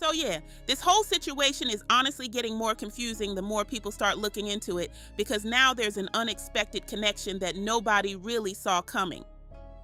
So yeah, this whole situation is honestly getting more confusing the more people start looking into it, because now there's an unexpected connection that nobody really saw coming.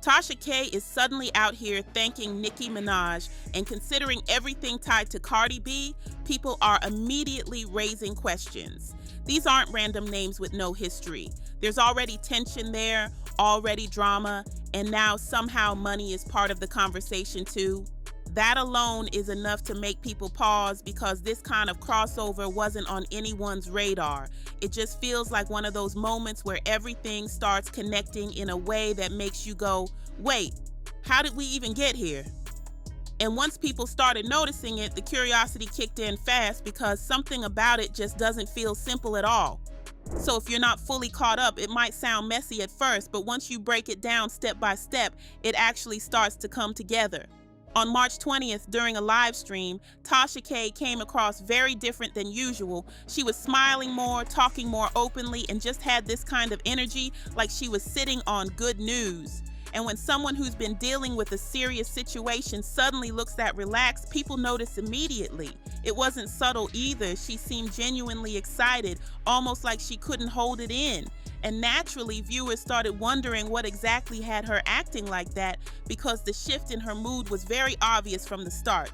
Tasha K is suddenly out here thanking Nicki Minaj, and considering everything tied to Cardi B, people are immediately raising questions. These aren't random names with no history. There's already tension there, already drama, and now somehow money is part of the conversation too. That alone is enough to make people pause, because this kind of crossover wasn't on anyone's radar. It just feels like one of those moments where everything starts connecting in a way that makes you go, wait, how did we even get here? And once people started noticing it, the curiosity kicked in fast, because something about it just doesn't feel simple at all. So if you're not fully caught up, it might sound messy at first, but once you break it down step by step, it actually starts to come together. On March 20th, during a live stream, Tasha K came across very different than usual. She was smiling more, talking more openly, and just had this kind of energy like she was sitting on good news. And when someone who's been dealing with a serious situation suddenly looks that relaxed, people notice immediately. It wasn't subtle either. She seemed genuinely excited, almost like she couldn't hold it in. And naturally, viewers started wondering what exactly had her acting like that, because the shift in her mood was very obvious from the start.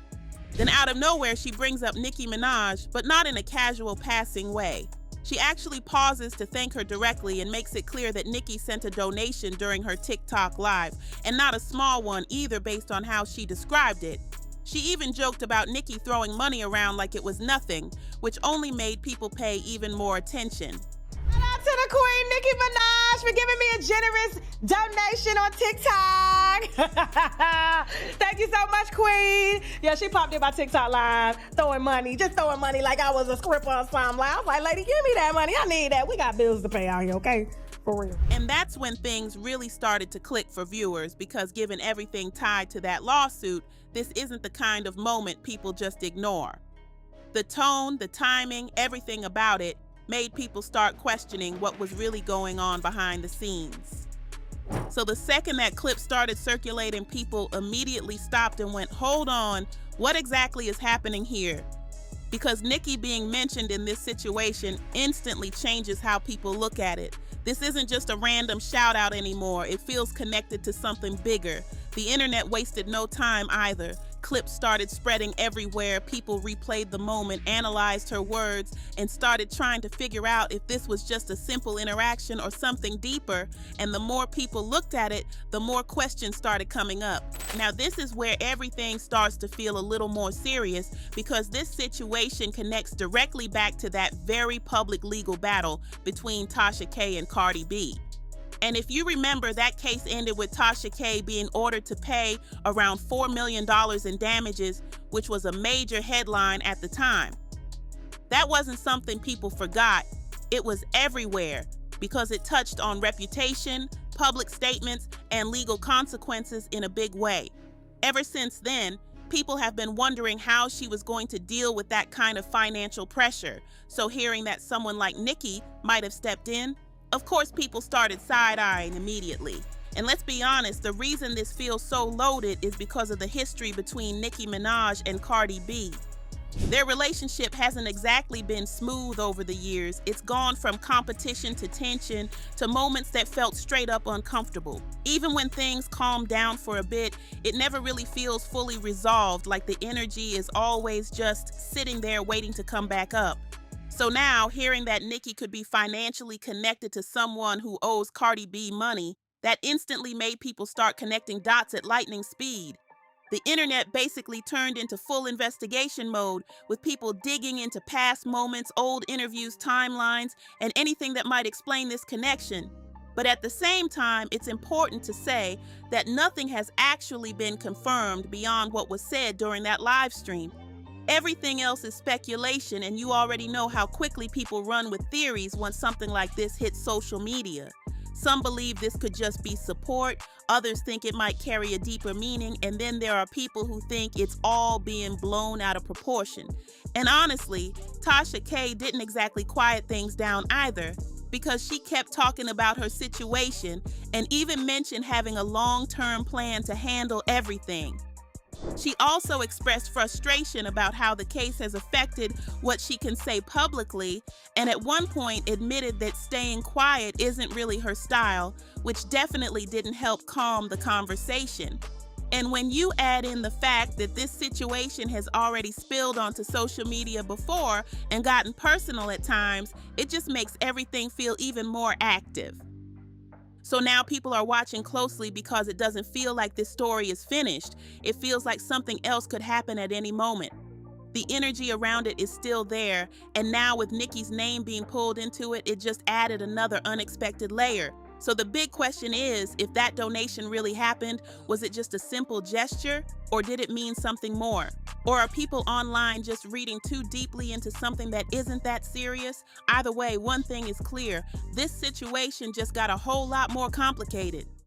Then out of nowhere, she brings up Nicki Minaj, but not in a casual passing way. She actually pauses to thank her directly and makes it clear that Nicki sent a donation during her TikTok live, and not a small one either based on how she described it. She even joked about Nicki throwing money around like it was nothing, which only made people pay even more attention. Shout out to the Queen, Nicki Minaj, for giving me a generous donation on TikTok. Thank you so much, Queen. Yeah, she popped in my TikTok live, throwing money like I was a script or something. I was like, lady, give me that money. I need that. We got bills to pay out here, okay? For real. And that's when things really started to click for viewers, because given everything tied to that lawsuit, this isn't the kind of moment people just ignore. The tone, the timing, everything about it made people start questioning what was really going on behind the scenes. So the second that clip started circulating, people immediately stopped and went, hold on, what exactly is happening here? Because Nicki being mentioned in this situation instantly changes how people look at it. This isn't just a random shout out anymore. It feels connected to something bigger. The internet wasted no time either. Clips started spreading everywhere. People replayed the moment, analyzed her words, and started trying to figure out if this was just a simple interaction or something deeper. And the more people looked at it, the more questions started coming up. Now, this is where everything starts to feel a little more serious, because this situation connects directly back to that very public legal battle between Tasha K and Cardi B. And if you remember, that case ended with Tasha K being ordered to pay around $4 million in damages, which was a major headline at the time. That wasn't something people forgot. It was everywhere, because it touched on reputation, public statements, and legal consequences in a big way. Ever since then, people have been wondering how she was going to deal with that kind of financial pressure. So hearing that someone like Nicki might have stepped in, of course, people started side-eyeing immediately. And let's be honest, the reason this feels so loaded is because of the history between Nicki Minaj and Cardi B. Their relationship hasn't exactly been smooth over the years. It's gone from competition to tension to moments that felt straight up uncomfortable. Even when things calm down for a bit, it never really feels fully resolved, like the energy is always just sitting there waiting to come back up. So now, hearing that Nicki could be financially connected to someone who owes Cardi B money, that instantly made people start connecting dots at lightning speed. The internet basically turned into full investigation mode, with people digging into past moments, old interviews, timelines, and anything that might explain this connection. But at the same time, it's important to say that nothing has actually been confirmed beyond what was said during that live stream. Everything else is speculation, and you already know how quickly people run with theories once something like this hits social media. Some believe this could just be support, others think it might carry a deeper meaning, and then there are people who think it's all being blown out of proportion. And honestly, Tasha K didn't exactly quiet things down either, because she kept talking about her situation and even mentioned having a long-term plan to handle everything. She also expressed frustration about how the case has affected what she can say publicly, and at one point admitted that staying quiet isn't really her style, which definitely didn't help calm the conversation. And when you add in the fact that this situation has already spilled onto social media before and gotten personal at times, it just makes everything feel even more active. So now people are watching closely because it doesn't feel like this story is finished. It feels like something else could happen at any moment. The energy around it is still there, and now with Nicki's name being pulled into it, it just added another unexpected layer. So the big question is, if that donation really happened, was it just a simple gesture, or did it mean something more? Or are people online just reading too deeply into something that isn't that serious? Either way, one thing is clear: this situation just got a whole lot more complicated.